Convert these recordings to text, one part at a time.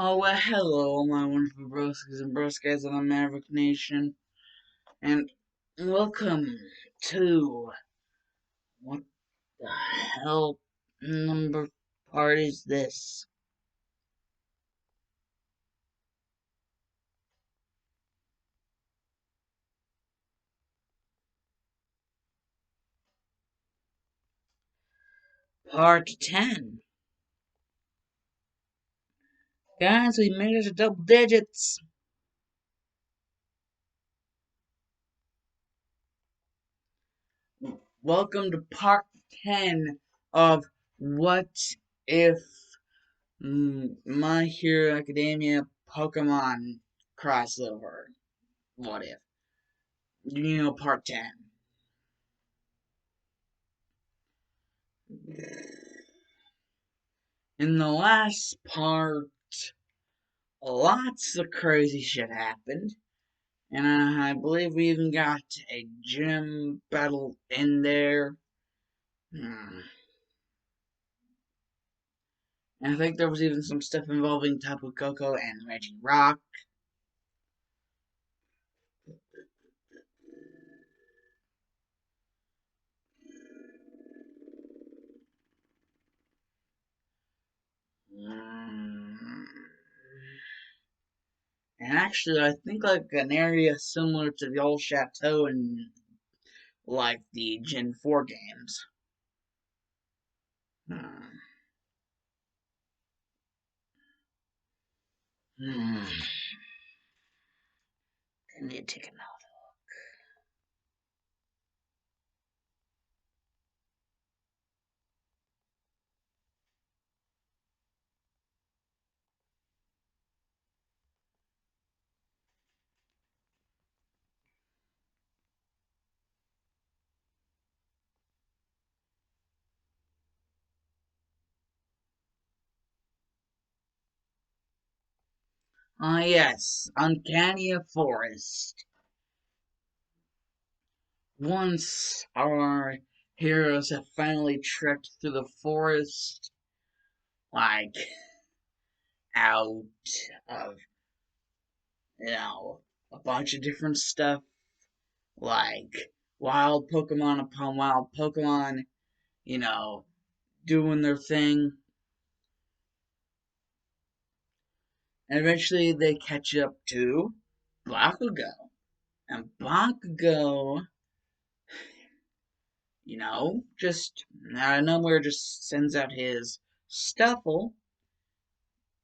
Oh, well, hello, my wonderful broskis and broskis of the Maverick Nation, and welcome to what the hell number part is this? Part 10. Guys, we made it to double digits. Welcome to part 10 of What If My Hero Academia Pokemon Crossover. What if? Part 10. In the last part, lots of crazy shit happened, and I believe we even got a gym battle in there. Hmm. And I think there was even some stuff involving Tapu Koko and Reggie Rock. Hmm. And actually, I think like an area similar to the old chateau in like the Gen 4 games. Hmm. Hmm. I need to take a note. Ah, yes, Uncanny Forest. Once our heroes have finally trekked through the forest, like out of, a bunch of different stuff, like wild Pokemon upon wild Pokemon, you know, doing their thing, and eventually they catch up to Bakugo. And Bakugo, just out of nowhere just sends out his Stuffle,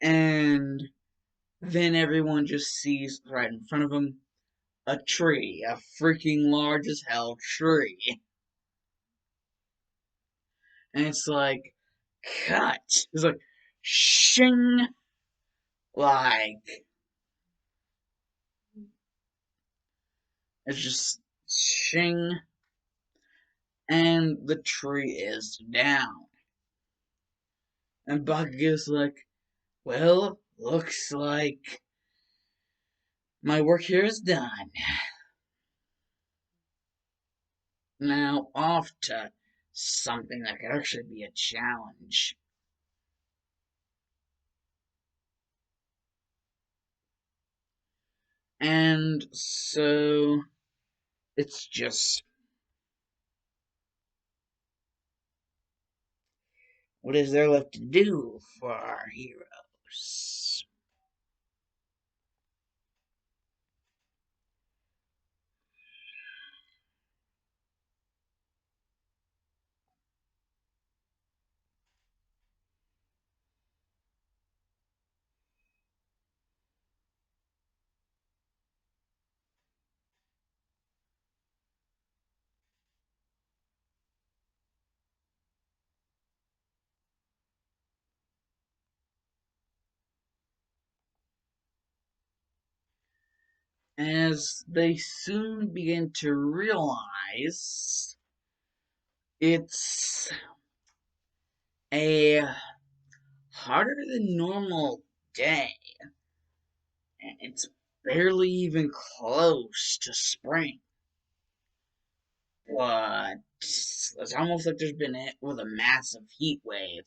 and then everyone just sees right in front of them a tree, a freaking large as hell tree. And it's like, cut. It's like, shing, like, it's just shing, and the tree is down. And Bakugo's like, well, looks like my work here is done. Now off to something that could actually be a challenge. And so it's just, what is there left to do for our heroes? As they soon begin to realize it's a harder than normal day, and it's barely even close to spring. But it's almost like there's been hit with a massive heat wave.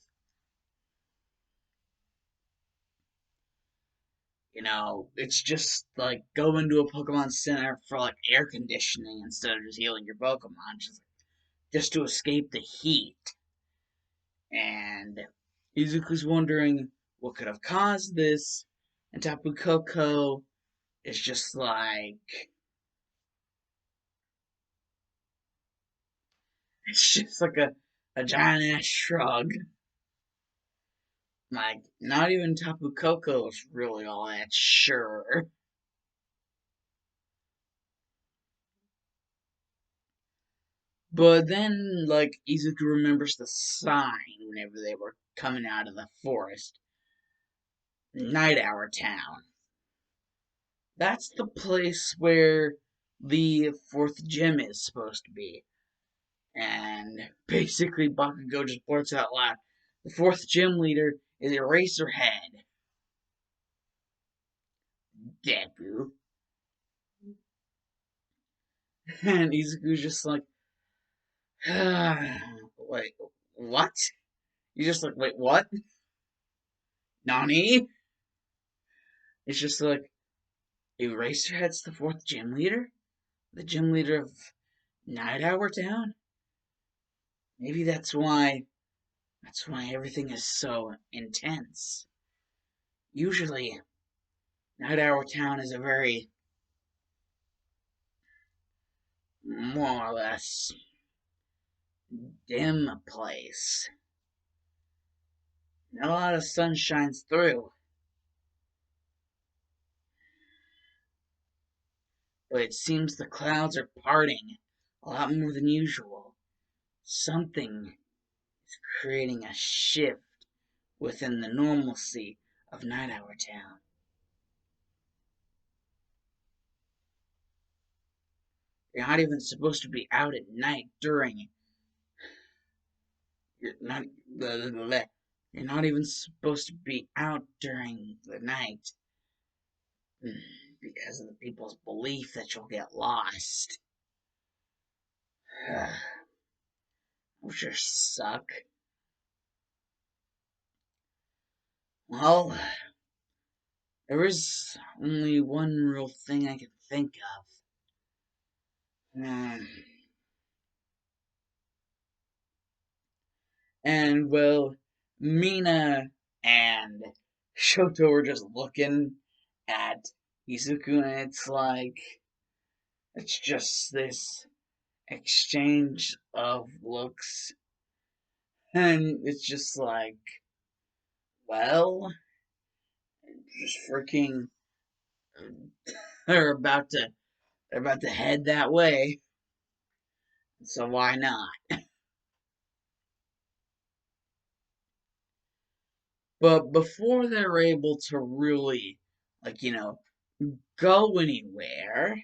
it's just like going to a Pokemon Center for like air conditioning instead of just healing your Pokemon, just to escape the heat. And Izuku's wondering what could have caused this, and Tapu Koko is just like, it's just like a giant ass shrug. Like, not even Tapu Koko is really all that sure. But then, like, Izuku remembers the sign whenever they were coming out of the forest. Night Hour Town. That's the place where the fourth gym is supposed to be. And basically, Bakugo just blurts out loud, the fourth gym leader is Eraserhead. Deku. And Izuku's just like, wait, what? He's just like, wait, what? Nani? It's just like, Eraserhead's the fourth gym leader? The gym leader of Night Hour Town? Maybe that's why everything is so intense. Usually, Night Hour Town is a very, more or less, dim place. Not a lot of sun shines through, but it seems the clouds are parting a lot more than usual. Something is creating a shift within the normalcy of Night Hour Town. You're not even supposed to be out at night during. You're not. You're not even supposed to be out during the night because of the people's belief that you'll get lost. Which just suck. Well, there is only one real thing I can think of. And well, Mina and Shoto were just looking at Izuku, and it's just this exchange of looks, and it's just like, well, just freaking, they're about to they're about to head that way, so why not? But before they're able to really, like, go anywhere,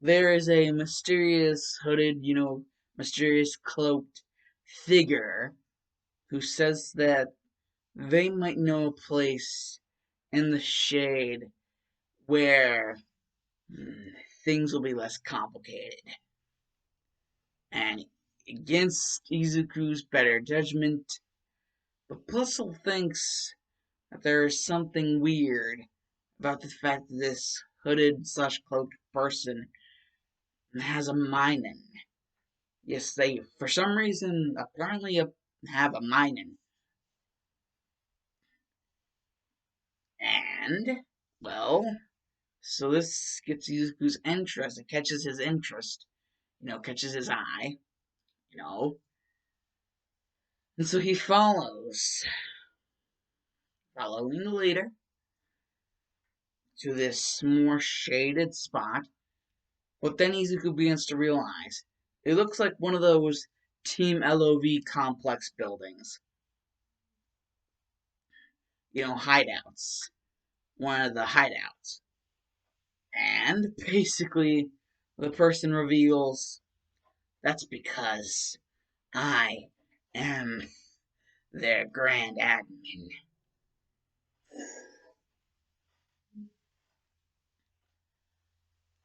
there is a mysterious hooded, mysterious cloaked figure who says that they might know a place in the shade where things will be less complicated. And against Izuku's better judgment, the puzzle thinks that there is something weird about the fact that this hooded slash cloaked person has a minen. Yes, they, for some reason, apparently have a minen. And, well, so this gets Izuku's interest. It catches his interest, catches his eye, you know. And so he following the leader to this more shaded spot. But then Izuku begins to realize it looks like one of those Team LOV complex buildings. Hideouts. One of the hideouts. And basically, the person reveals that's because I am their grand admin.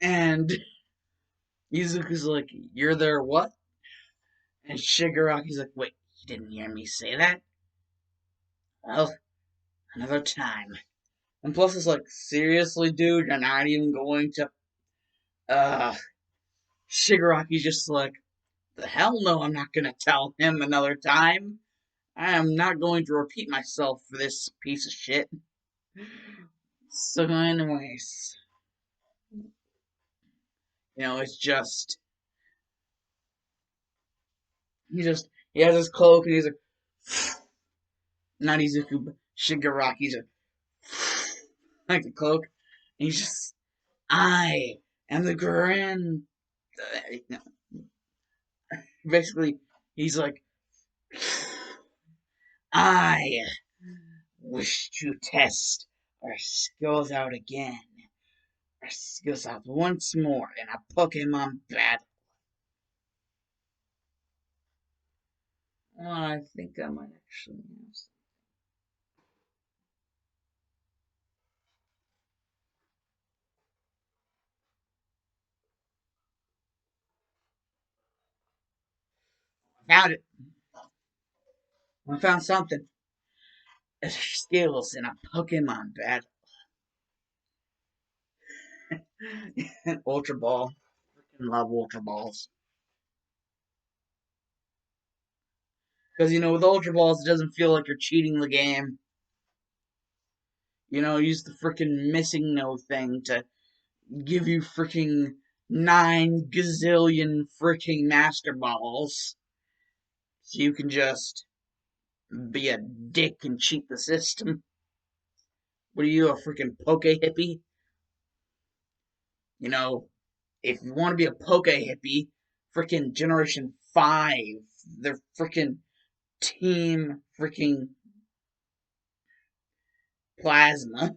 And Izuku's like, you're their what? And Shigaraki's like, wait, you didn't hear me say that? Well, another time. And plus, it's like, seriously, dude, you're not even going to. Uh, Shigaraki's just like, the hell no, I'm not gonna tell him another time. I am not going to repeat myself for this piece of shit. So, anyways, it's just he has his cloak and he's like, not Izuku, but Shigaraki's like the cloak. And he's just, I am the grand. Basically, he's like, I wish to test our skills out again. Our skills out once more in a Pokemon battle. Well, I think I might actually have some. I found it. I found something. Skills in a Pokemon battle. Ultra Ball. I love Ultra Balls. Because, with Ultra Balls, it doesn't feel like you're cheating the game. Use the freaking missing no thing to give you freaking 9 gazillion freaking Master Balls. So you can just be a dick and cheat the system. What are you, a freaking Poke Hippie? You know, if you want to be a Poke Hippie, freaking Generation 5, they're freaking Team freaking Plasma.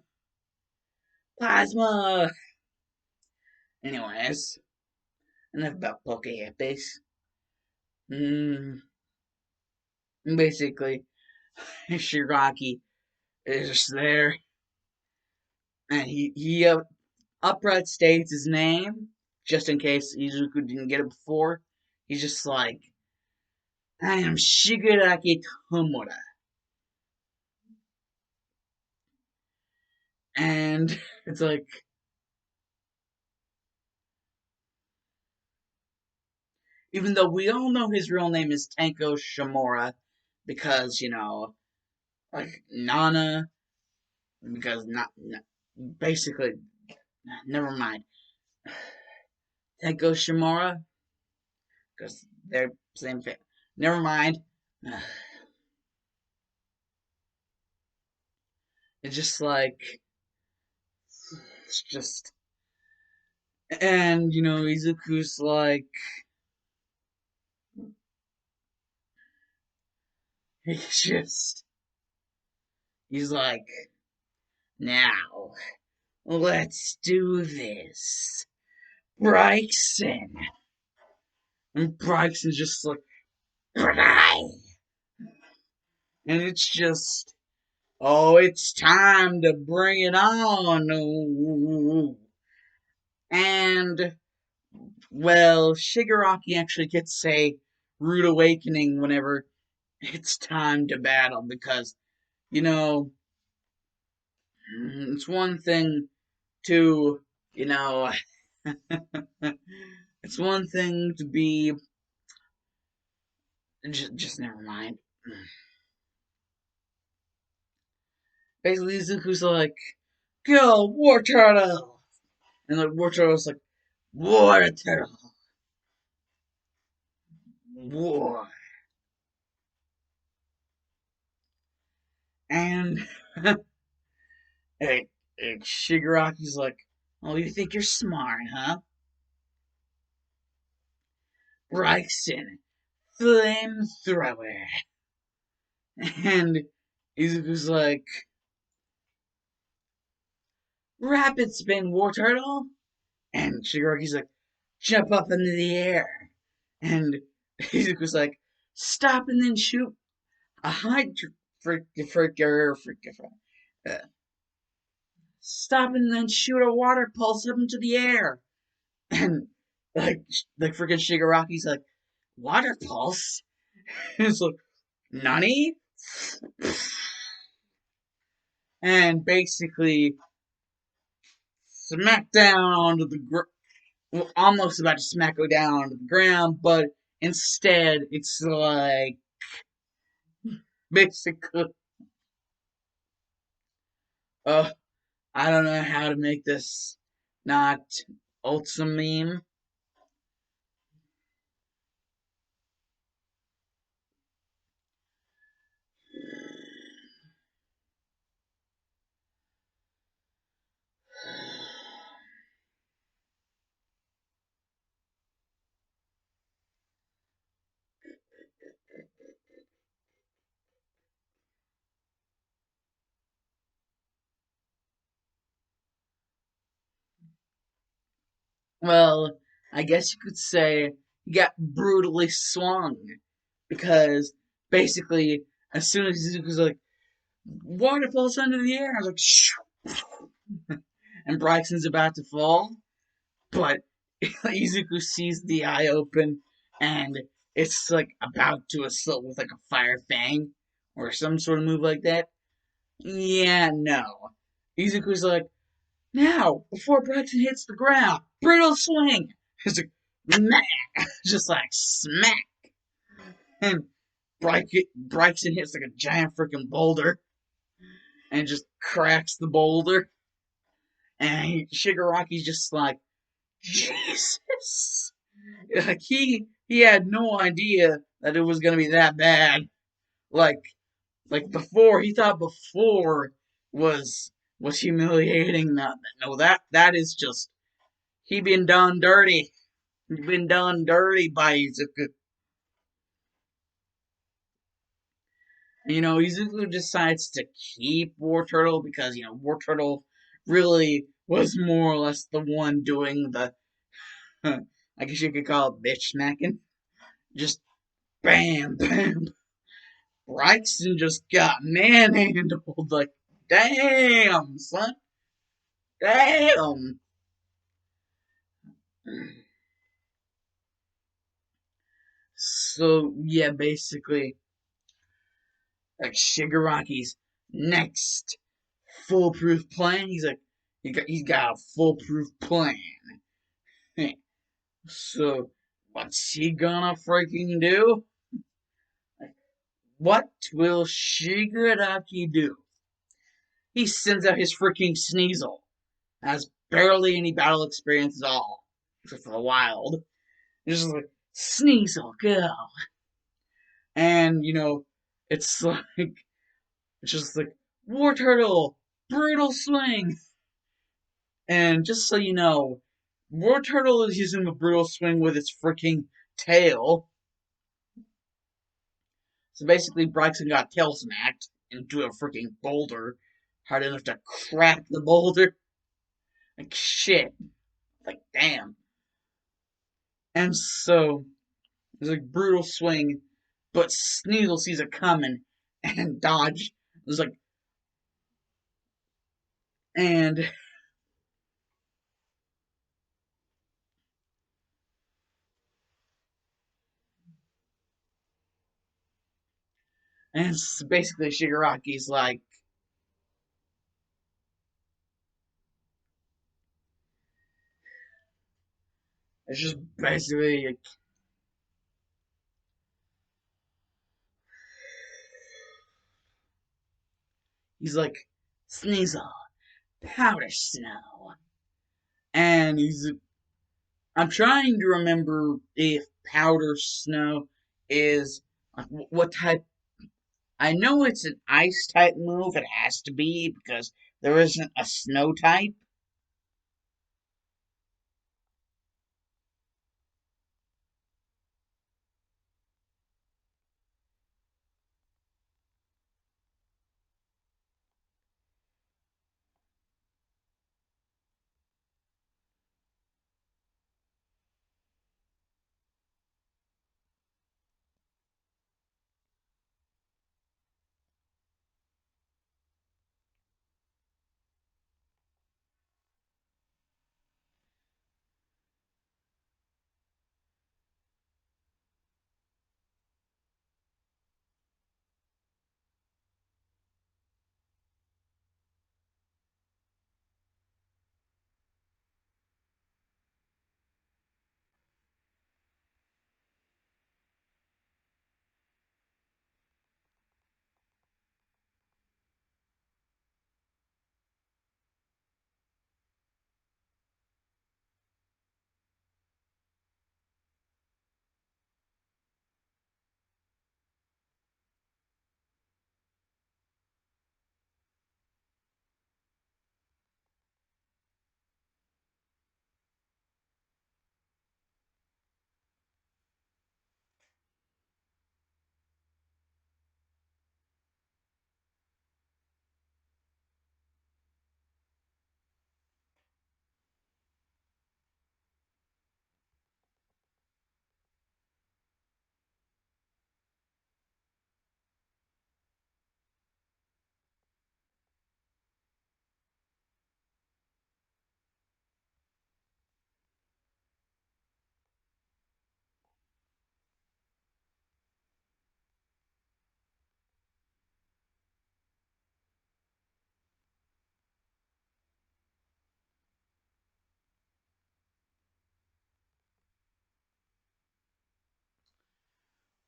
Plasma! Anyways, enough about Poke Hippies. Mm, basically, Shiraki is just there, and he upright states his name, just in case Izuku didn't get it before. He's just like, I am Shigaraki Tomura. And it's like, even though we all know his real name is Tanko Shimura, because, like, Nana, because not basically, never mind. Tanko Shimura, because they're same thing. Never mind. It's just like, it's just, and, Izuku's like, he's just, he's like, now, let's do this. Bryson. And Bryson's just like, and it's just, oh, it's time to bring it on. And, well, Shigaraki actually gets a rude awakening whenever it's time to battle because, you know, it's one thing to, you know, it's one thing to be, just never mind. Basically, Zuko's like, go, War Turtle! And the War Turtle's like, War Turtle! War! And, Shigaraki's like, oh, you think you're smart, huh? Bryson, flamethrower. And Izuku's like, rapid spin, War Turtle. And Shigaraki's like, jump up into the air. And Izuku's like, stop and then shoot a hydro. Uh, Stop and then shoot a water pulse up into the air. And like freaking Shigaraki's like, water pulse? And it's like, Nani? and basically smack down onto the well, almost about to smack her down onto the ground, but instead it's like basically, uh, I don't know how to make this not wholesome meme. Well, I guess you could say he got brutally swung because basically, as soon as he was like, water falls under the air, I was like, shoo, and Bryson's about to fall, but Izuku sees the eye open and it's like about to assault with like a fire fang or some sort of move like that. Yeah, no. Izuku's like, now, before Bryson hits the ground, brutal swing. It's like, nah, just like smack. And Bryson hits like a giant freaking boulder and just cracks the boulder. And Shigaraki's just like, Jesus. Like he had no idea that it was gonna be that bad. Like before, he thought before was was humiliating. No, that is just he been done dirty. He been done dirty by Izuku. Izuku decides to keep War Turtle because War Turtle really was more or less the one doing the I guess you could call it bitch smacking. Just bam, bam. Bryson just got manhandled. Like, damn, son. Damn. So, yeah, basically, like Shigaraki's next foolproof plan. He's like, he's got a foolproof plan. So, what's he gonna freaking do? What will Shigaraki do? He sends out his freaking Sneasel. Has barely any battle experience at all, except for the wild. It's just like, Sneasel, go. And, it's like, it's just like, War Turtle, brutal swing. And just so you know, War Turtle is using the brutal swing with its freaking tail. So basically, Bryson got tail smacked into a freaking boulder, hard enough to crack the boulder. Like, shit. Like, damn. And so, it's like brutal swing, but Sneasel sees it coming and dodge. It's like, and it's basically Shigaraki's like, it's just basically like, he's like, Sneasel, powder snow, and I'm trying to remember if powder snow is like what type. I know it's an ice type move. It has to be because there isn't a snow type.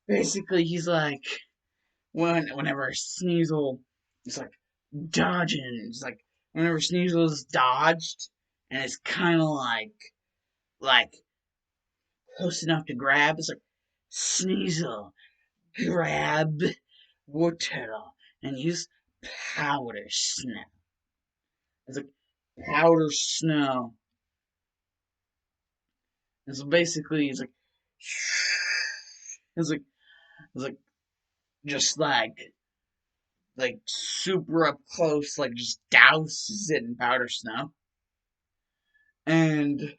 basically he's like whenever Sneasel is like dodging, it's like whenever Sneasel is dodged and it's kind of like close enough to grab, it's like Sneasel grab Wood Turtle and use powder snow. It's like powder snow. And so basically it's like it's like just like super up close, like just douses it in powder snow. And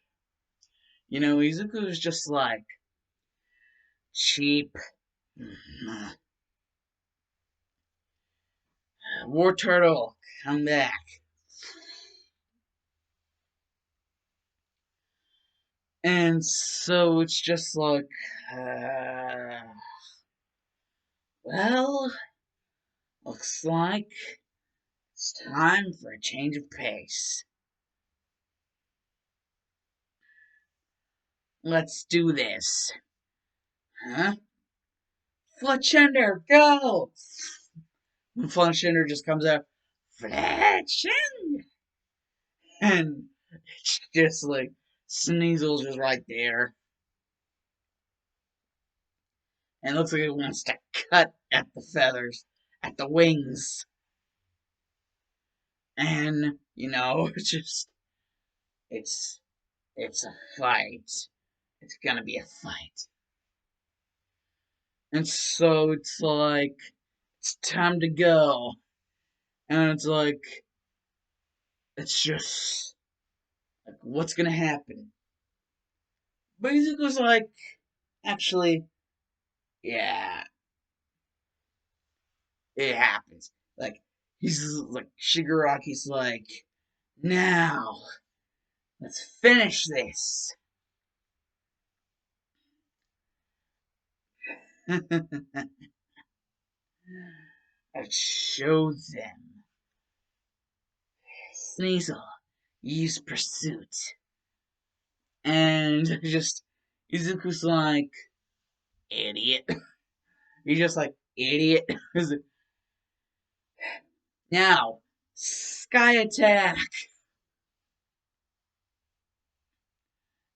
Izuku's just like cheap. War Turtle, come back. And so it's just like, uh, well, looks like it's time for a change of pace. Let's do this. Huh? Fletchender, go! And Fletchender just comes out, Fletchender! And it's just like, Sneasel's just right there. And it looks like it wants to cut at the feathers, at the wings. And, it's it's a fight. It's gonna be a fight. And so it's like, it's time to go. And it's like, it's just, like, what's gonna happen? But Izuku's like, actually, yeah, it happens. Like, he's like, Shigaraki's like, now, let's finish this. Let's show them. Sneasel, use pursuit. And just, Izuku's like, idiot. He's just like, idiot. Now, sky attack.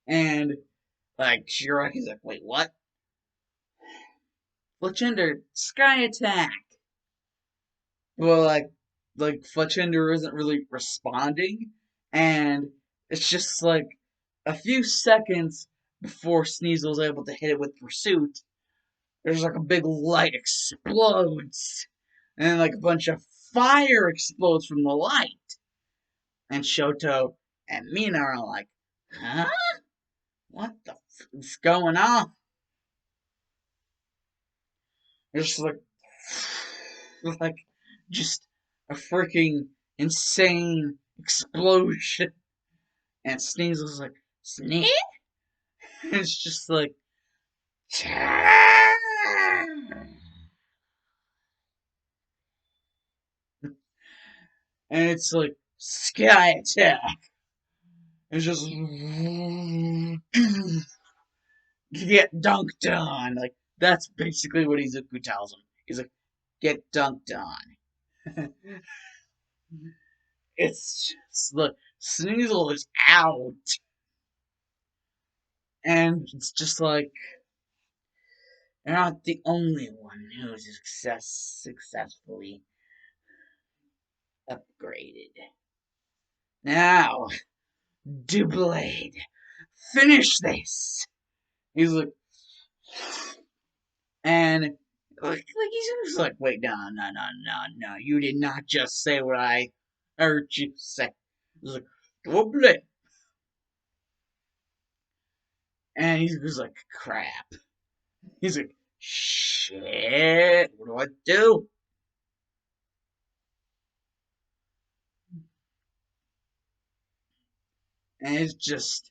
And, like, Shiraki's like, wait, what? Fletchender, sky attack. Well, like Fletchender isn't really responding, and it's just like a few seconds before Sneasel's able to hit it with pursuit. There's like a big light explodes, and like a bunch of fire explodes from the light. And Shoto and Mina are like, huh? What the is going on? It's like just a freaking insane explosion. And Sneasel's like, Sneak? And it's just like, and it's like, sky attack. It's just get dunked on. Like, that's basically what Izuku tells him. He's like, get dunked on. It's just like, Sneasel is out. And it's just like, you're not the only one who's successfully upgraded. Now, Doublade, finish this! He's like, and he's just like, wait, no, you did not just say what I heard you say. He's like, Doublade. And he's just like, crap. He's like, shit, what do I do? And it's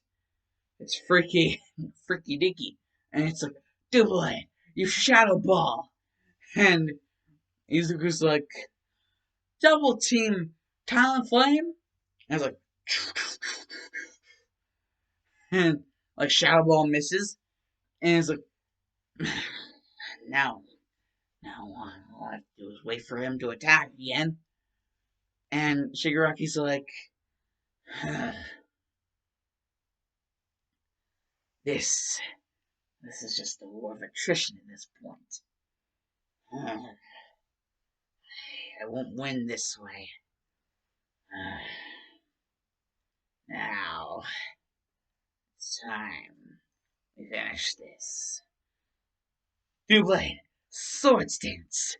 freaky dicky. And it's like, Doublade, you shadow ball. And Izuku's like, double team Talon Flame? And it's like, and like Shadow Ball misses. And it's like, now all I have to do is wait for him to attack again. And Shigaraki's like, this is just a war of attrition at this point. I won't win this way. Now, it's time we finish this. Two-blade sword stance.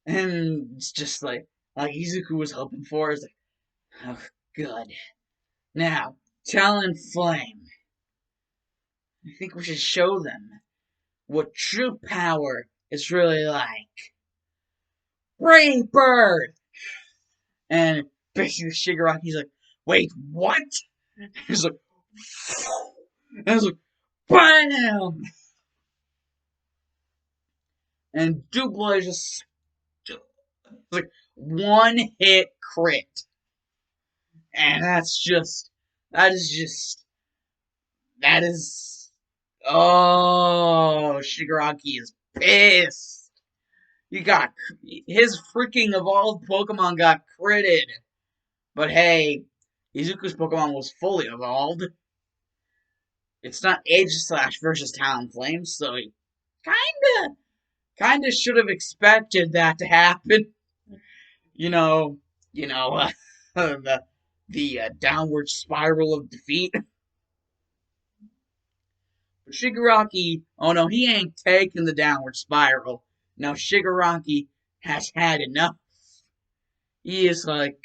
And it's just like Izuku was hoping for. Is like, oh, good. Now, Talon Flame. I think we should show them what true power is really like. Brave Bird! And basically Shigaraki's like, wait, what? He's like, and it's like, BAM! And Dupla just like one hit crit. And that is oh, Shigaraki is pissed. He got his freaking evolved Pokemon got critted. But hey, Izuku's Pokemon was fully evolved. It's not Aegislash versus Talonflame, so he kinda should have expected that to happen. You know, the downward spiral of defeat. But Shigaraki, oh no, he ain't taking the downward spiral. No, Shigaraki has had enough. He is like,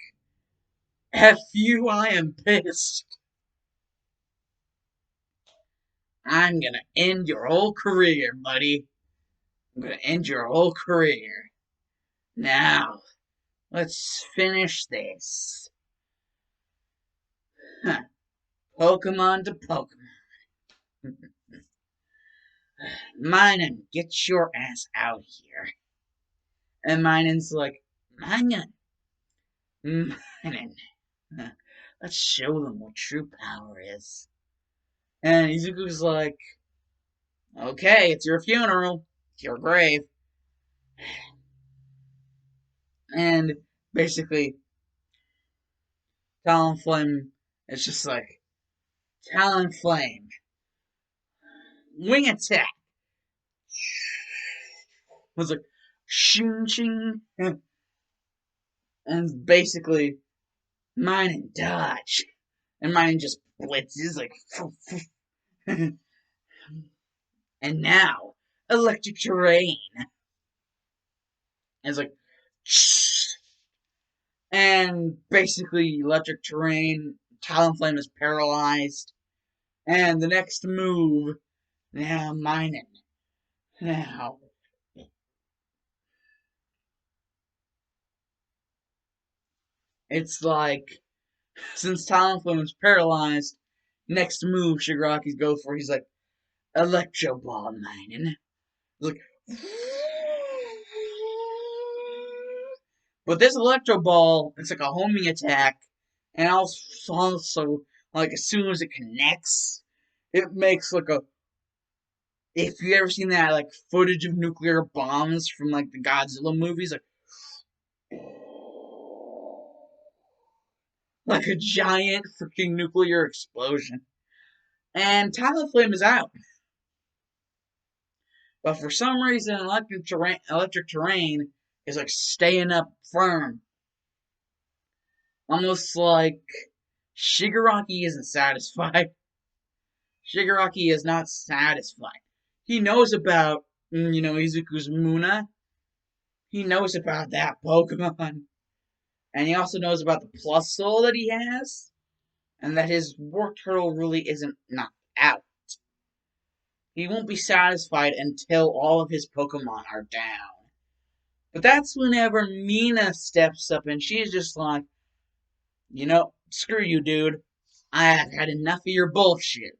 F you, I am pissed. I'm gonna end your whole career, buddy. I'm gonna end your whole career. Now, let's finish this. Huh. Pokemon to Pokemon. Minun, get your ass out here. And Minun's like, Minun, Minun, let's show them what true power is. And Izuku's like, okay, it's your funeral. It's your grave. And basically, Talonflame is just like, Talonflame, wing attack. Was like, shing ching. And basically, Minun dodge. And Minun just blitzes, like, and now, electric terrain. And it's like, and basically, electric terrain, Talonflame is paralyzed. And the next move, now Minun. Now, it's like, since Talonflame is paralyzed, next move Shigaraki's go for, he's like, Electro Ball, Minun. Like, but this Electro Ball, it's like a homing attack, and also like as soon as it connects, it makes like a. If you ever seen that like footage of nuclear bombs from like the Godzilla movies, like a giant freaking nuclear explosion, and Talonflame is out. But for some reason, electric terrain is like staying up firm. Almost like Shigaraki isn't satisfied. Shigaraki is not satisfied. He knows about, Izuku's Muna. He knows about that Pokemon. And he also knows about the Plus Soul that he has. And that his War Turtle really isn't knocked out. He won't be satisfied until all of his Pokemon are down. But that's whenever Mina steps up and she's just like, screw you, dude. I have had enough of your bullshit.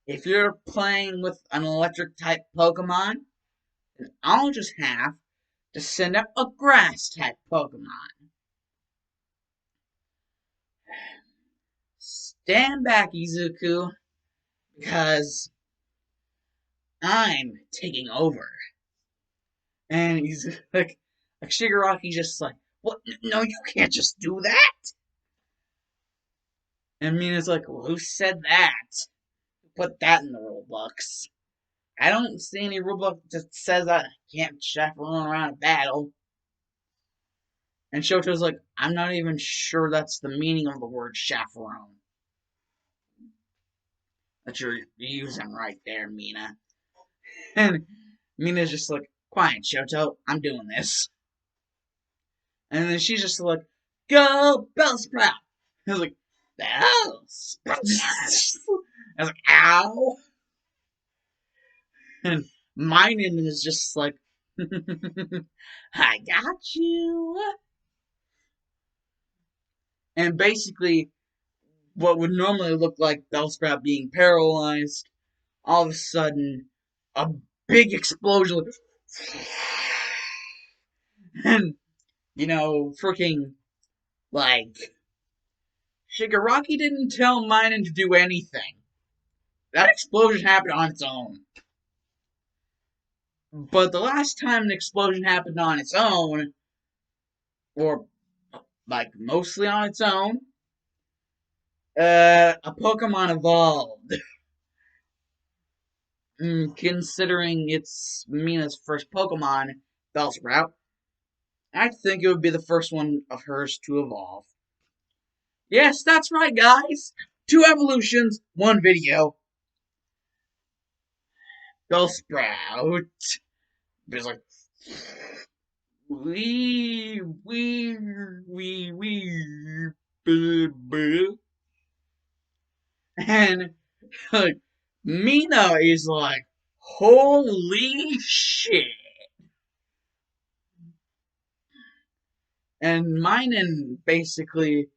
If you're playing with an electric type Pokemon, then I'll just have to send up a grass type Pokemon. Stand back, Izuku, because I'm taking over. And he's like Shigaraki just like, what? No, you can't just do that. And Mina's like, well, who said that? Put that in the rule books. I don't see any rule book that says I can't chaperone around a battle. And Shoto's like, I'm not even sure that's the meaning of the word chaperone that you're using right there, Mina. And Mina's just like, quiet, Shoto, I'm doing this. And then she's just like, go Bellsprout! I was like, Bellsprout! I was like, ow! And Minen is just like, I got you. And basically, what would normally look like Bellsprout being paralyzed, all of a sudden, a big explosion. And, freaking, like, Shigaraki didn't tell Minen to do anything. That explosion happened on its own. But the last time an explosion happened on its own, or like mostly on its own, a Pokemon evolved. Considering it's Mina's first Pokemon, Bellsprout, I think it would be the first one of hers to evolve. Yes, that's right, guys. 2 evolutions, 1 video. Bellsprout is like, wee, and like, Mina is like, holy shit. And Minen basically,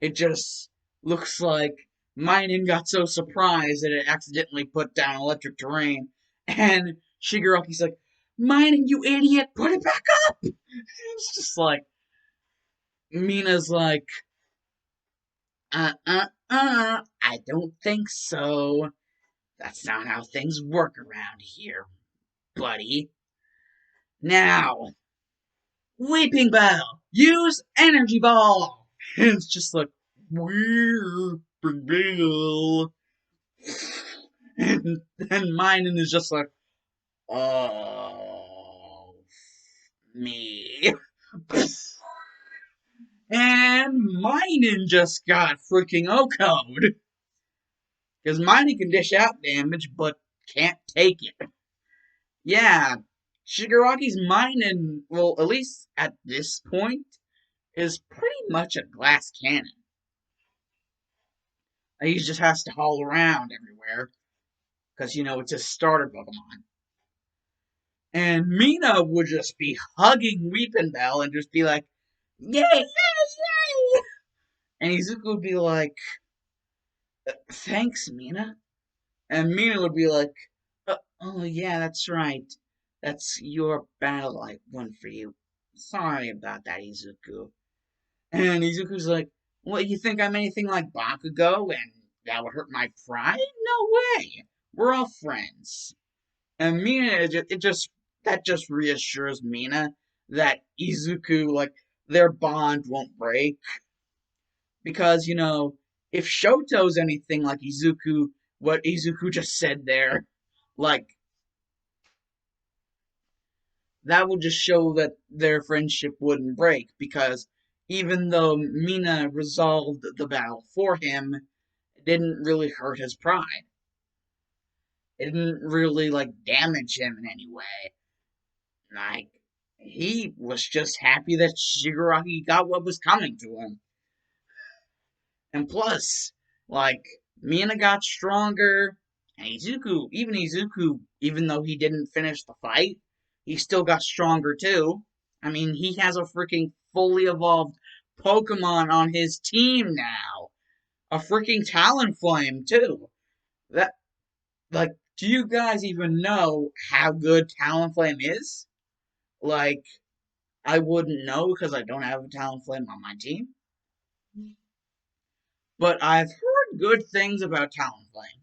it just looks like Minen got so surprised that it accidentally put down electric terrain. And Shigaraki's like, Minen, you idiot, put it back up! It's just like, Mina's like, I don't think so. That's not how things work around here, buddy. Now, Weeping Bell, use Energy Ball! And it's just like, Weeping Bell. And then Minen is just like, oh, me. And Minen just got freaking O-code. Because Minen can dish out damage, but can't take it. Yeah, Shigaraki's Minen, well, at least at this point, is pretty much a glass cannon. He just has to haul around everywhere. Because, it's a starter Pokemon. And Mina would just be hugging Weepinbell and just be like, yay, yay, yay! And Izuku would be like, thanks, Mina. And Mina would be like, oh, yeah, that's right. That's your battle I won for you. Sorry about that, Izuku. And Izuku's like, what, you think I'm anything like Bakugo and that would hurt my pride? No way! We're all friends. And Mina, that just reassures Mina that Izuku, like, their bond won't break. Because, if Shoto's anything like Izuku, what Izuku just said there, like, that would just show that their friendship wouldn't break. Because even though Mina resolved the battle for him, it didn't really hurt his pride. It didn't really, like, damage him in any way. Like, he was just happy that Shigaraki got what was coming to him. And plus, like, Mina got stronger, and Izuku, even though he didn't finish the fight, he still got stronger too. I mean, he has a freaking fully evolved Pokemon on his team now. A freaking Talonflame too. That, like, do you guys even know how good Talonflame is? Like, I wouldn't know because I don't have a Talonflame on my team. But I've heard good things about Talonflame.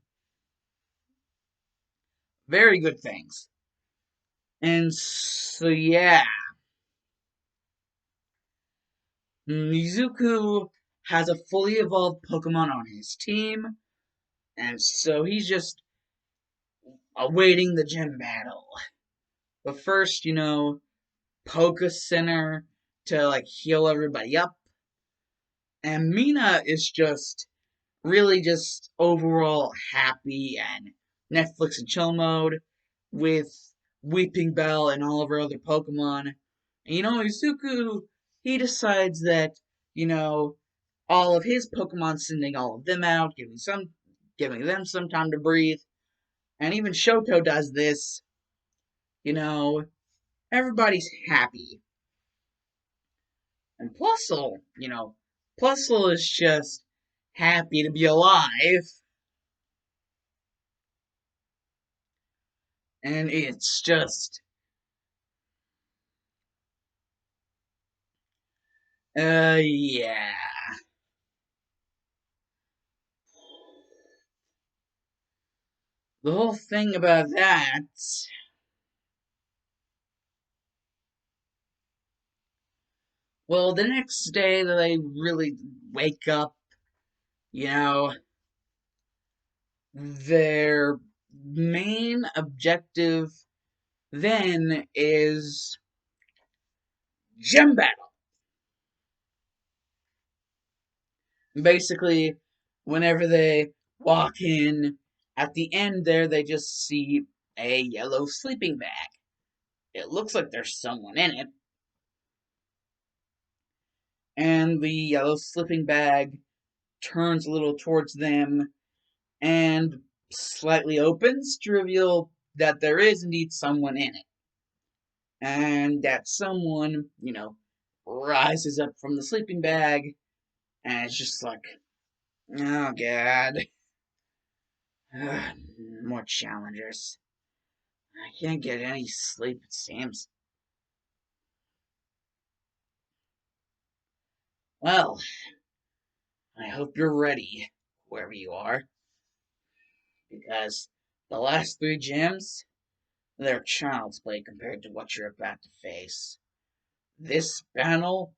Very good things. And so, yeah, Mizuku has a fully evolved Pokemon on his team, and so he's just awaiting the gym battle. But first, Poke Center to like heal everybody up, and Mina is just really just overall happy and Netflix and chill mode with Weeping Bell and all of her other Pokemon. And Izuku, he decides that, you know, all of his Pokemon, sending all of them out, giving them some time to breathe. And even Shoto does this, you know, everybody's happy. And Plusle is just happy to be alive. And it's just, yeah. The whole thing about that, well, the next day they really wake up, you know, their main objective then is gym battle. Basically, whenever they walk in, at the end there, they just see a yellow sleeping bag. It looks like there's someone in it, and the yellow sleeping bag turns a little towards them and slightly opens to reveal that there is indeed someone in it. And that someone, rises up from the sleeping bag and it's just like, oh god, more challengers. I can't get any sleep, it seems. Well, I hope you're ready, whoever you are, because the last three gyms, they're child's play compared to what you're about to face. This battle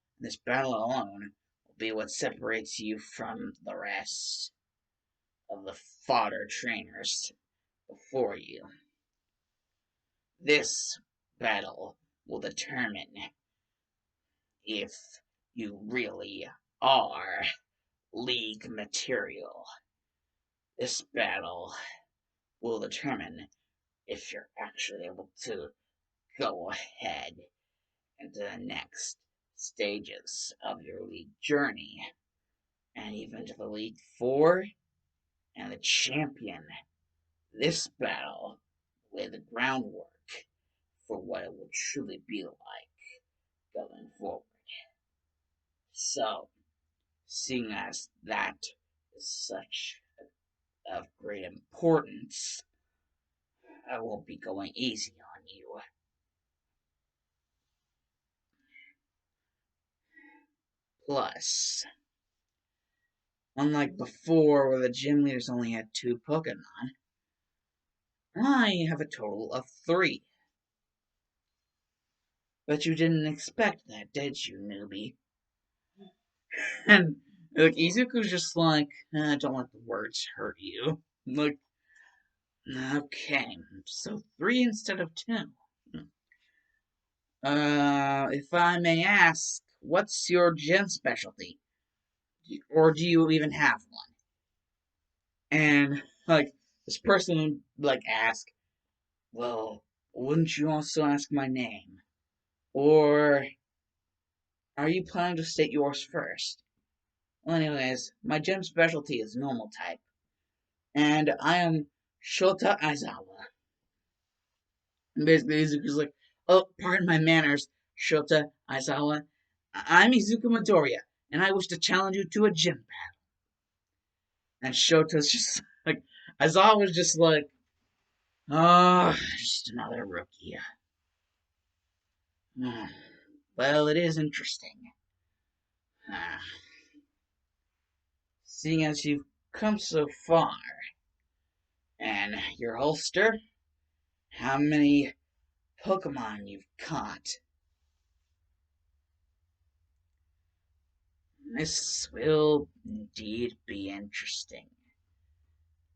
alone, will be what separates you from the rest of the fodder trainers before you. This battle will determine if you really are League material. This battle will determine if you're actually able to go ahead into the next stages of your League journey, and even to the League 4 and the champion. This battle lay the groundwork for what it will truly be like going forward. So, seeing as that is such of great importance, I won't be going easy on you. Plus, unlike before where the gym leaders only had two Pokemon, I have a total of three. But you didn't expect that, did you, newbie? And like Izuku's just like, don't let the words hurt you. Like, okay, so three instead of two. If I may ask, what's your gym specialty? Or do you even have one? And like this person would like ask, well, wouldn't you also ask my name? Or are you planning to state yours first? Well, anyways, my gym specialty is normal type, and I am Shota Aizawa. And basically, Izuku's like, oh, pardon my manners, Shota Aizawa. I'm Izuku Midoriya, and I wish to challenge you to a gym battle. And Shota's just like, Aizawa's just like, oh, just another rookie. Well, it is interesting. Uh, Seeing as you've come so far, and your holster, how many Pokemon you've caught. This will indeed be interesting,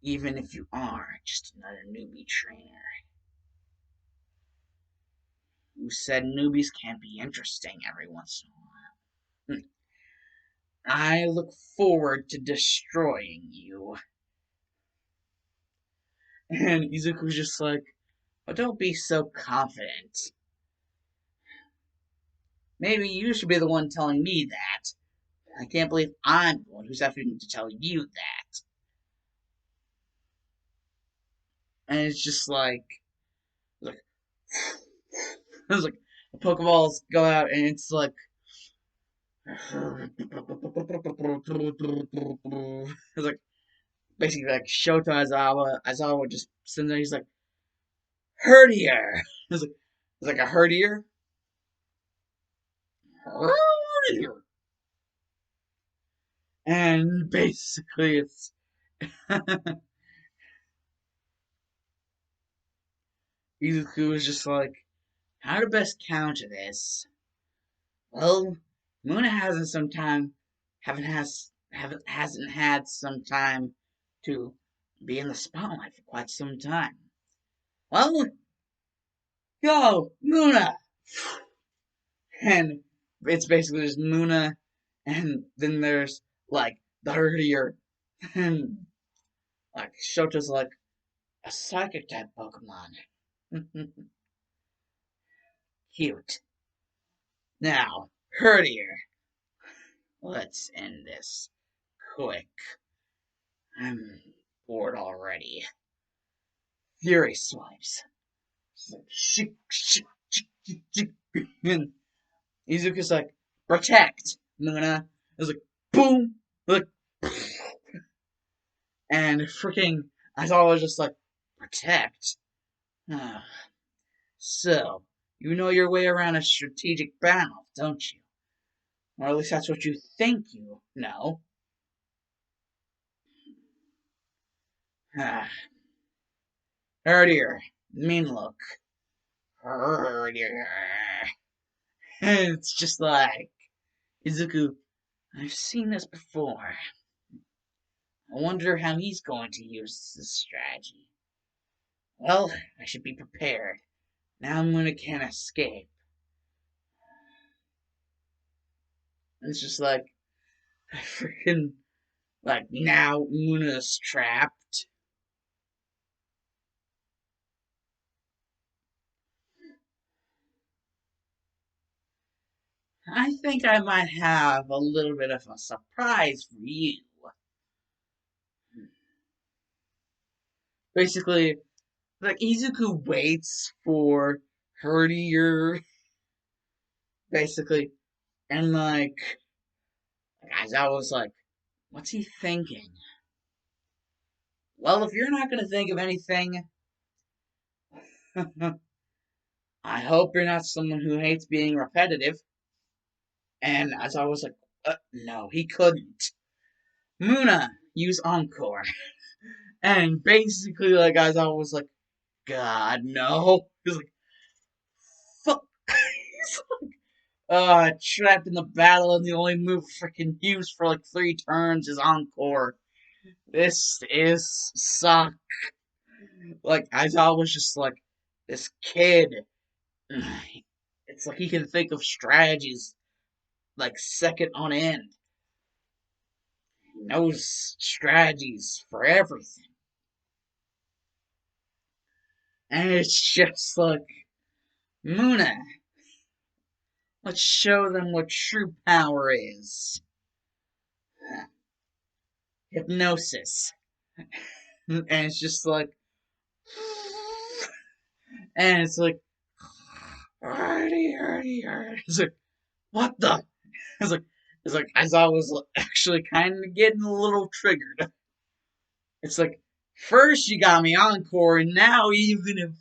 even if you are just another newbie trainer. Who said newbies can't be interesting every once in a while? I look forward to destroying you. And Izuku's just like, oh, don't be so confident. Maybe you should be the one telling me that. I can't believe I'm the one who's having to tell you that. And it's just like, it's like the Pokeballs go out and it's like, it's like basically like Shoto Aizawa. Aizawa just sitting there. He's like, herdier. It's like a herdier. Herdier. And basically it's Izuku is just like, how to best counter this? Well, Muna hasn't had some time to be in the spotlight for quite some time. Well, go Muna, and it's basically just Muna, and then there's like the herdier, and like Shoto's like a psychic type Pokemon. Cute. Now, herdier, let's end this quick. I'm bored already. Fury swipes. And Izuku's like, protect, Muna. It's like, boom, like, and freaking, I was just like, protect? So, you know your way around a strategic battle, don't you? Or at least that's what you think you know. Herdier, mean look. Herdier. And it's just like, Izuku, I've seen this before. I wonder how he's going to use this strategy. Well, I should be prepared. Now Muna can't escape. It's just like, I freaking, like, now Muna's trapped. I think I might have a little bit of a surprise for you. Basically, like, Izuku waits for Herdier, basically, and as I was like, what's he thinking? Well, if you're not going to think of anything, I hope you're not someone who hates being repetitive. And as I was like, no, he couldn't. Muna, use Encore. And basically, like, as I was like, God, no. He's like, fuck. He's like, trapped in the battle, and the only move freaking used for like 3 turns is Encore. This is suck. Like, as I was just like, this kid. It's like he can think of strategies like second on end. He knows strategies for everything. And it's just like, Muna, let's show them what true power is. Hypnosis. And it's just like, and it's like, it's like, what the? It's like, as I was actually kind of getting a little triggered. It's like, first you got me Encore, and now even if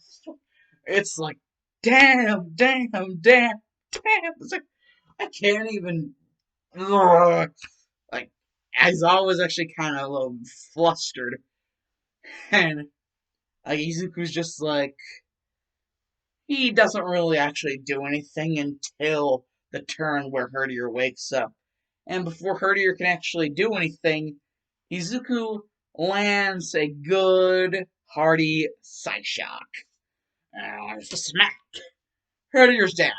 it's like, damn, damn, damn, damn. It's like, I can't even. Ugh. Like, as I was actually kind of a little flustered. And like, Izuku's just like, he doesn't really actually do anything until the turn where Herdier wakes up. And before Herdier can actually do anything, Izuku lands a good, hearty Psy Shock. Just a smack. Herdier's down.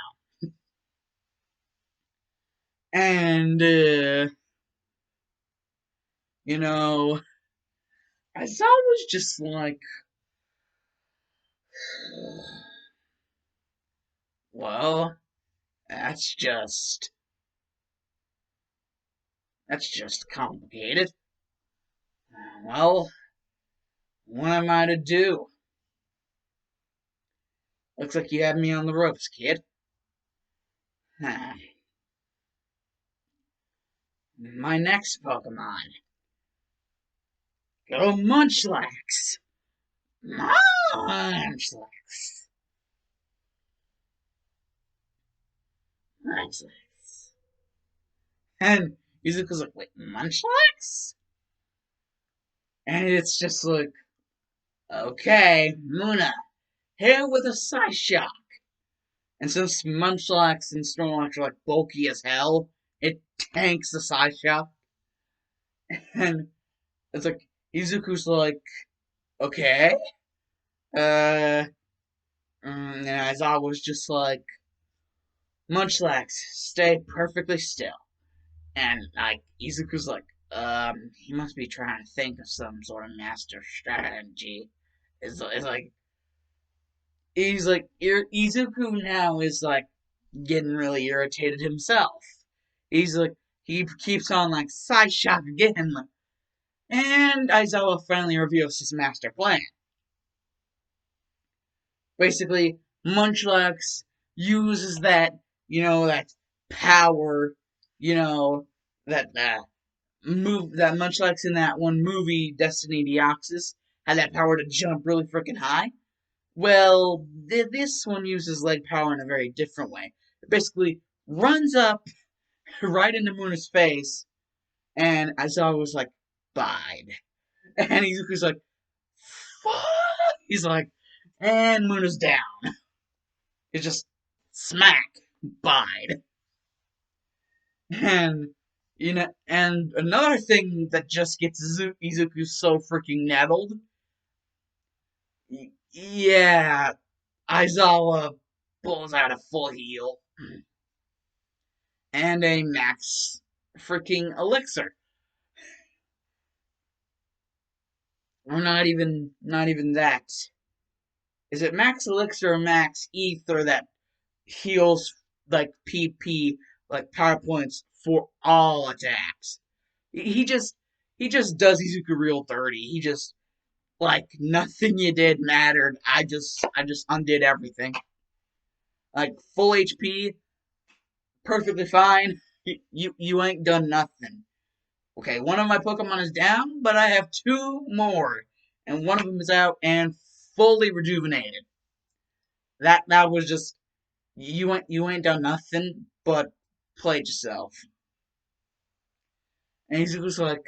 And, you know, Aizawa was just like, well, that's just, that's just complicated. Well, what am I to do? Looks like you have me on the ropes, kid. My next Pokemon. Go Munchlax! Munchlax! Munchlax. And Izuku's like, wait, Munchlax? And it's just like, okay, Muna, hit with a Psy Shock. And since Munchlax and Snorlax are like bulky as hell, it tanks the Psy Shock. And it's like, Izuku's like, okay. And Aizawa was just like, Munchlax, stay perfectly still. And like Izuku's like, he must be trying to think of some sort of master strategy. It's like he's like Izuku now is like getting really irritated himself. He's like he keeps on like side shock again, and Aizawa finally reveals his master plan. Basically, Munchlax uses that that power, you know that move that Munchlax in that one movie, Destiny Deoxys, had that power to jump really freaking high. Well, this one uses leg power in a very different way. It basically runs up right into Muna's face, and Aizawa was like, bide. And Izuku's like, fuck! He's like, and Muna's down. It's just smack, bide. And and another thing that just gets Izuku so freaking nettled. Yeah, Aizawa pulls out a full heal and a max freaking elixir. Or not even that. Is it max elixir or max ether that heals like PP like power points for all attacks? He just he just does Izuku real dirty. He just like nothing you did mattered. I just undid everything. Like full HP, perfectly fine. You ain't done nothing. Okay, one of my Pokemon is down, but I have two more, and one of them is out and fully rejuvenated. That was just you ain't done nothing but played yourself. And he's just like,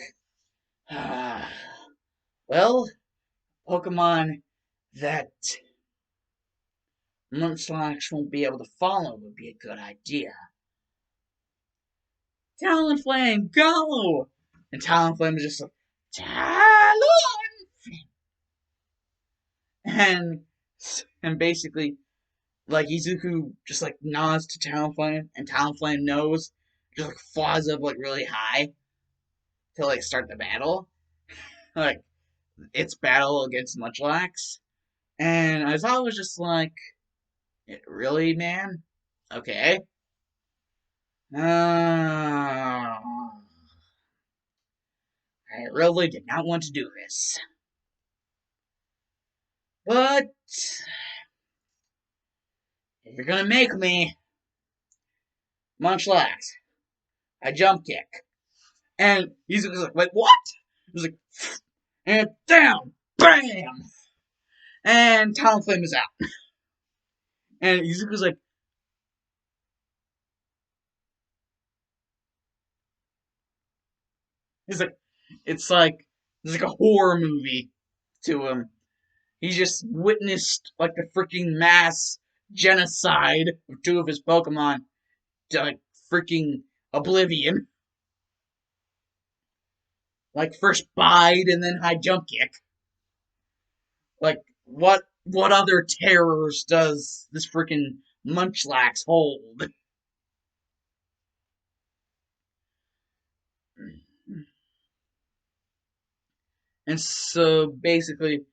well, Pokemon that Munchlax won't be able to follow would be a good idea. Talonflame, go! And Talonflame is just like, Talon! And and basically, like Izuku just like nods to Talonflame, and Talonflame knows, just like flies up like really high to like start the battle, like its battle against Munchlax. And I thought it was just like, really, man? Okay. I really did not want to do this. But if you're gonna make me, Munchlax, I jump kick. And he's like, wait, what? He's like, and down, bam! And Talonflame is out. And Izuku's like, he's like, it's like a horror movie to him. He just witnessed like the freaking mass genocide of two of his Pokemon to like freaking oblivion. Like first bite and then high jump kick. Like what other terrors does this freaking Munchlax hold? And so basically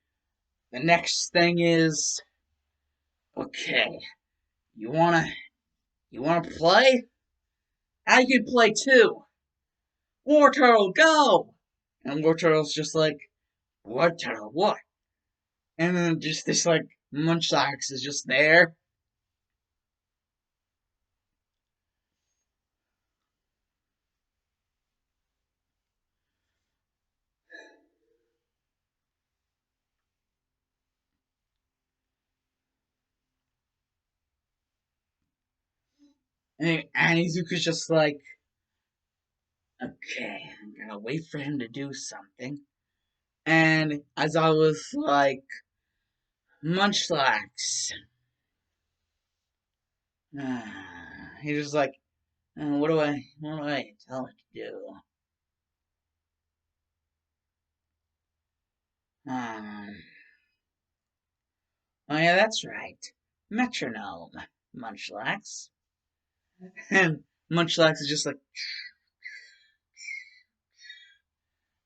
the next thing is okay, you wanna play? I can play too. War Turtle, go! And War Turtle's just like, War Turtle, what? And then just this like Munchlax is just there. And Izuku's just like, okay, I'm gonna wait for him to do something. And as I was like, Munchlax. He was like, what do I tell it to do? Um, oh yeah, that's right. Metronome, Munchlax. And Munchlax is just like,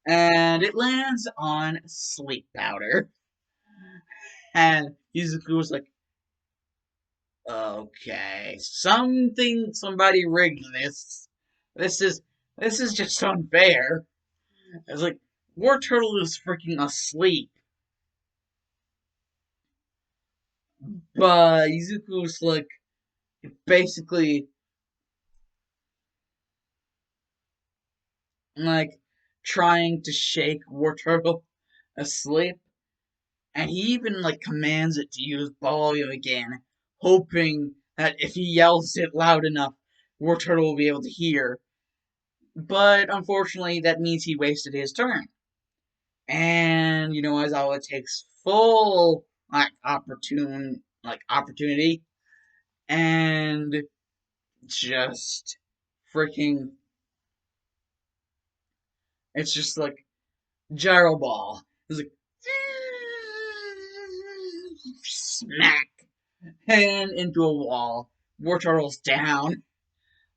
and it lands on sleep powder. And Izuku was like, okay, somebody rigged this. This is, this is just unfair. It's like, War Turtle is freaking asleep. But Izuku was like, basically, like, trying to shake War Turtle asleep. And he even, like, commands it to use volume again, hoping that if he yells it loud enough, War Turtle will be able to hear. But unfortunately, that means he wasted his turn. And Aizawa takes full opportunity and just freaking it's just like gyro ball. It's like smack and into a wall. War Turtle's down.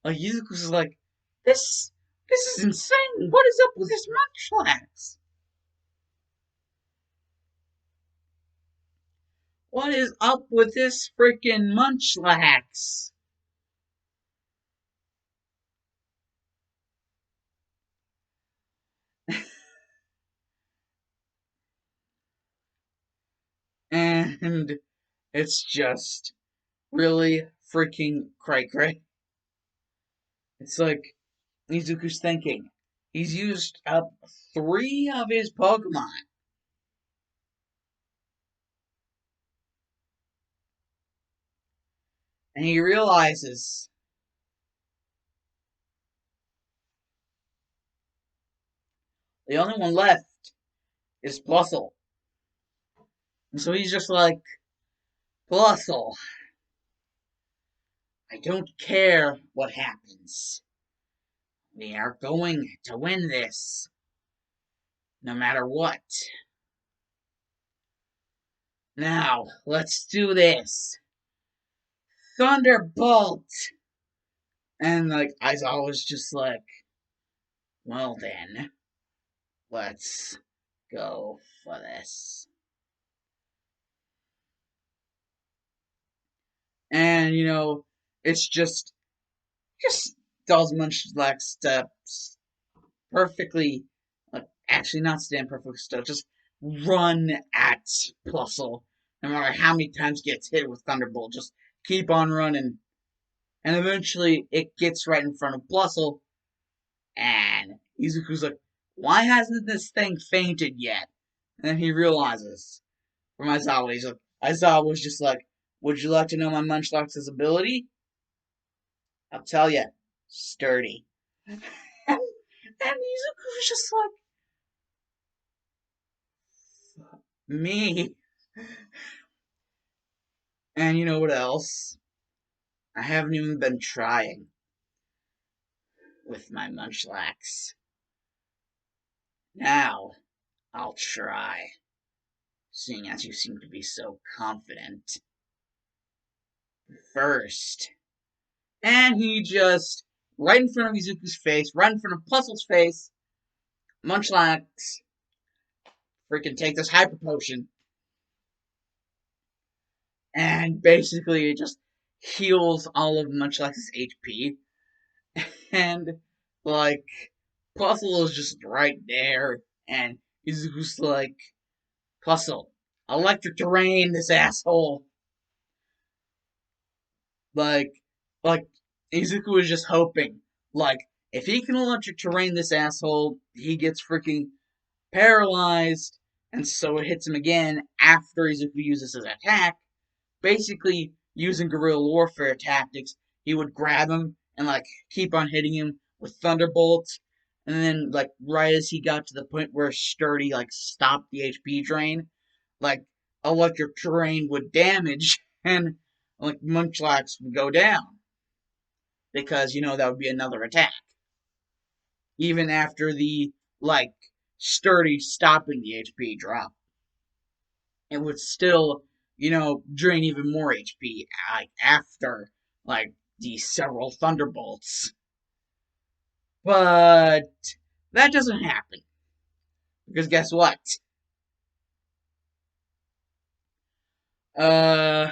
Like Yuzuku's like, this is insane. What is up with this Munchlax? What is up with this freaking Munchlax? And it's just really freaking cray cray. It's like Izuku's thinking. He's used up three of his Pokemon. And he realizes the only one left is Plusle. And so he's just like, Plusle, I don't care what happens. We are going to win this, no matter what. Now, let's do this. Thunderbolt! And like Aizawa was just like, well then, let's go for this. And it's just does Munchlax steps perfectly. Like actually, not stand perfectly still. Just run at Plusle. No matter how many times it gets hit with Thunderbolt, just keep on running. And eventually, it gets right in front of Plusle. And Izuku's like, "Why hasn't this thing fainted yet?" And then he realizes from Aizawa, he's like, Aizawa was just like, "Would you like to know my Munchlax's ability? I'll tell you, sturdy." And Izuku was just like, me. And you know what else? I haven't even been trying with my munchlax. Now, I'll try, seeing as you seem to be so confident. First, and he just, right in front of Izuku's face, right in front of Puzzle's face, Munchlax freaking take this hyper potion, and basically it just heals all of Munchlax's HP. And, like, Puzzle is just right there, and Izuku's like, Puzzle, electric terrain this asshole. Like, like Izuku was just hoping, like, if he can electric terrain this asshole, he gets freaking paralyzed, and so it hits him again after Izuku uses his attack. Basically, using guerrilla warfare tactics, he would grab him and like keep on hitting him with thunderbolts, and then like right as he got to the point where Sturdy like stopped the HP drain, like electric terrain would damage and like Munchlax would go down because that would be another attack even after the like Sturdy stopping the HP drop. It would still drain even more HP like after like the several thunderbolts. But that doesn't happen because guess what? Uh,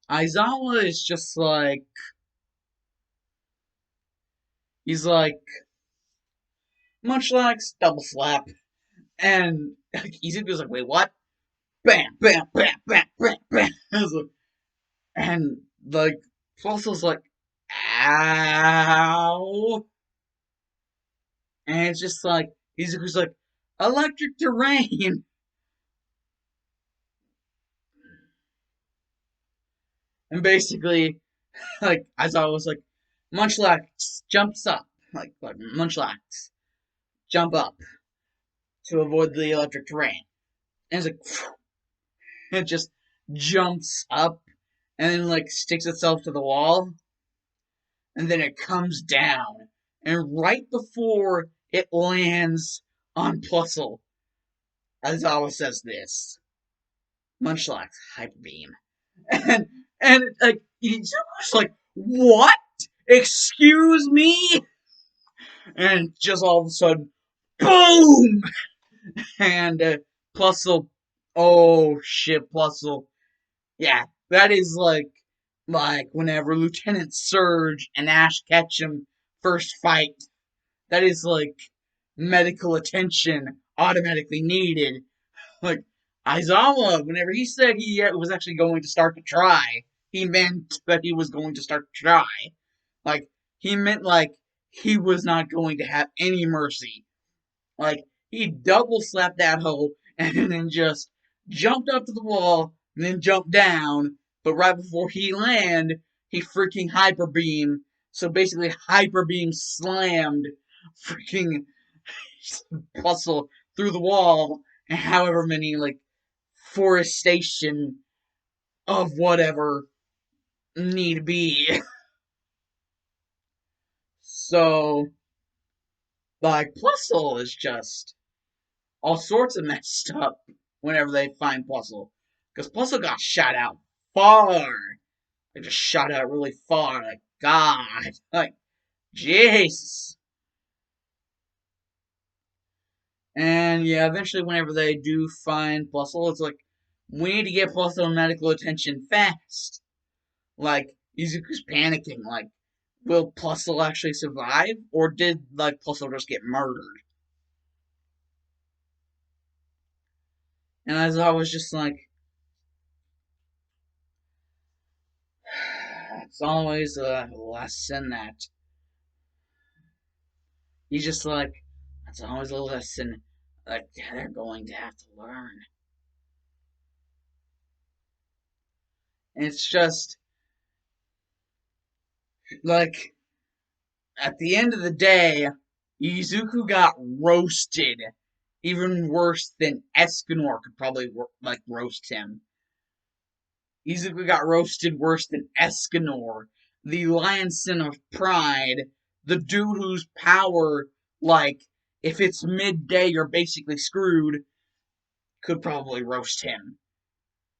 Aizawa is just like he's like Munchlax double slap, and Izuku's like, wait, what? Bam, bam, bam, bam, bam, bam. And like Fossil's like, ow, and it's just like Izuku's like, electric terrain, and basically like Aizawa was like, Munchlax jumps up, like Munchlax jump up to avoid the electric terrain, and it's like it just jumps up and then like sticks itself to the wall, and then it comes down, and right before it lands on Puzzle, Aizawa says this: Munchlax hyper beam, and like Izuku's like, what? Excuse me? And just all of a sudden, boom! And Puzzle, oh shit, Puzzle, yeah, that is like whenever Lieutenant Surge and Ash Ketchum first fight. That is like medical attention automatically needed. Like Aizawa, whenever he said he was actually going to start to try, he meant that he was going to start to try. Like he meant like he was not going to have any mercy. Like he double slapped that hoe and then just jumped up to the wall and then jumped down. But right before he landed, he freaking hyper beam. So basically, hyper beam slammed freaking Puzzle through the wall, and however many like forestation of whatever need be. So like Puzzle is just all sorts of messed up whenever they find Puzzle. Because Puzzle got shot out far. They just shot out really far. Like, God. Like, Jesus. And yeah, eventually, whenever they do find Puzzle, it's like, we need to get Puzzle medical attention fast. Like, Izuku's panicking. Like, will Puzzle actually survive? Or did, like, Puzzle just get murdered? And as I was just like, it's always a lesson that he's just like, that's always a lesson like they're going to have to learn. And it's just like at the end of the day, Izuku got roasted, even worse than Escanor could probably like roast him. Izuku got roasted worse than Escanor, the Lionson of Pride, the dude whose power, like, if it's midday, you're basically screwed, could probably roast him.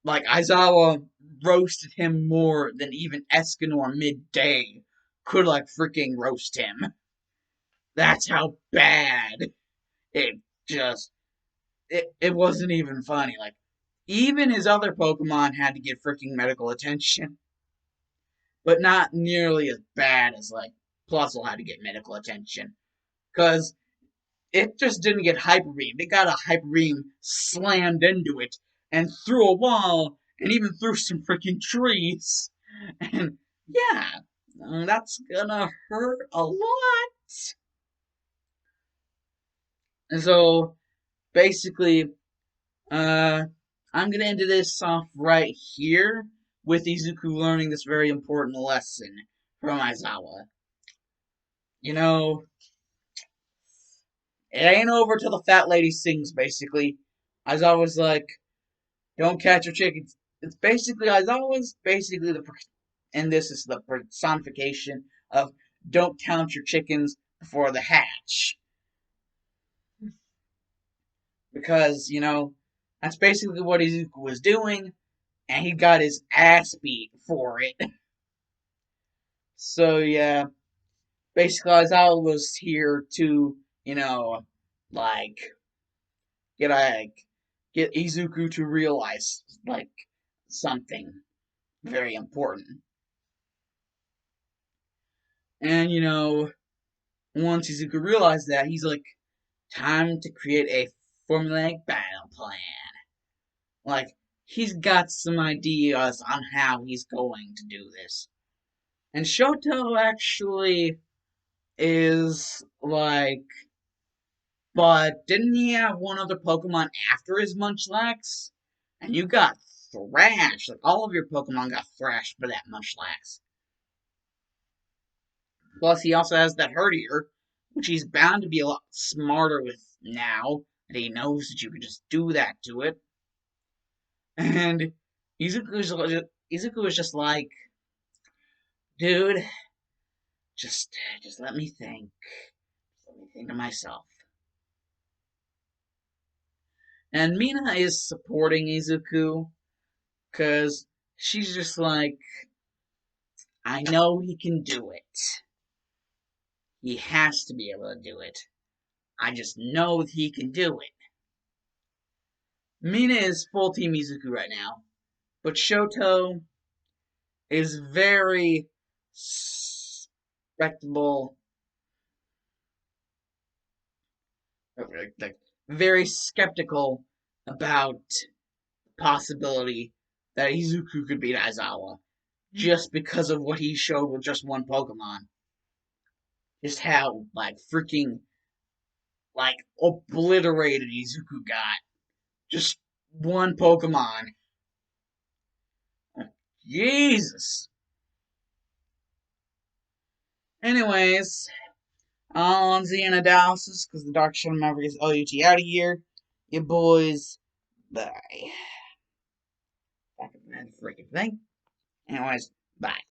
Like, Aizawa roasted him more than even Escanor midday could, like, freaking roast him. That's how bad it just. It wasn't even funny. Like, even his other Pokemon had to get freaking medical attention, but not nearly as bad as, like, Plusle had to get medical attention. Because it just didn't get Hyper Beamed. It got a Hyper Beam slammed into it and through a wall and even through some freaking trees. And yeah, that's gonna hurt a lot. And so basically, I'm gonna end this off right here with Izuku learning this very important lesson from Aizawa. You know, it ain't over till the fat lady sings, basically. Aizawa's like, don't catch your chickens. It's basically, Aizawa's basically and this is the personification of don't count your chickens before the hatch. Because, that's basically what Izuku was doing, and he got his ass beat for it. So, yeah, basically, Aizawa was here to, like, get, like, get Izuku to realize, like, something very important. And, once Izuku realized that, he's like, time to create a formulaic battle plan. Like, he's got some ideas on how he's going to do this. And Shoto actually is like, but didn't he have one other Pokemon after his Munchlax? And you got thrashed. Like, all of your Pokemon got thrashed by that Munchlax. Plus, he also has that Herdier, which he's bound to be a lot smarter with now, and he knows that you can just do that to it. And Izuku was just like, dude, just let me think. Let me think of myself. And Mina is supporting Izuku, because she's just like, I know he can do it. He has to be able to do it. I just know that he can do it. Mina is full team Izuku right now, but Shoto is very respectable, like, very skeptical about the possibility that Izuku could beat Aizawa just because of what he showed with just one Pokemon. Just how, like, freaking, like, obliterated Izuku got. Just one Pokemon. Jesus. Anyways, on the analysis, because the Dark Shadow Maverick is OUT out of here. You boys, bye. Back at the freaking thing. Anyways, bye.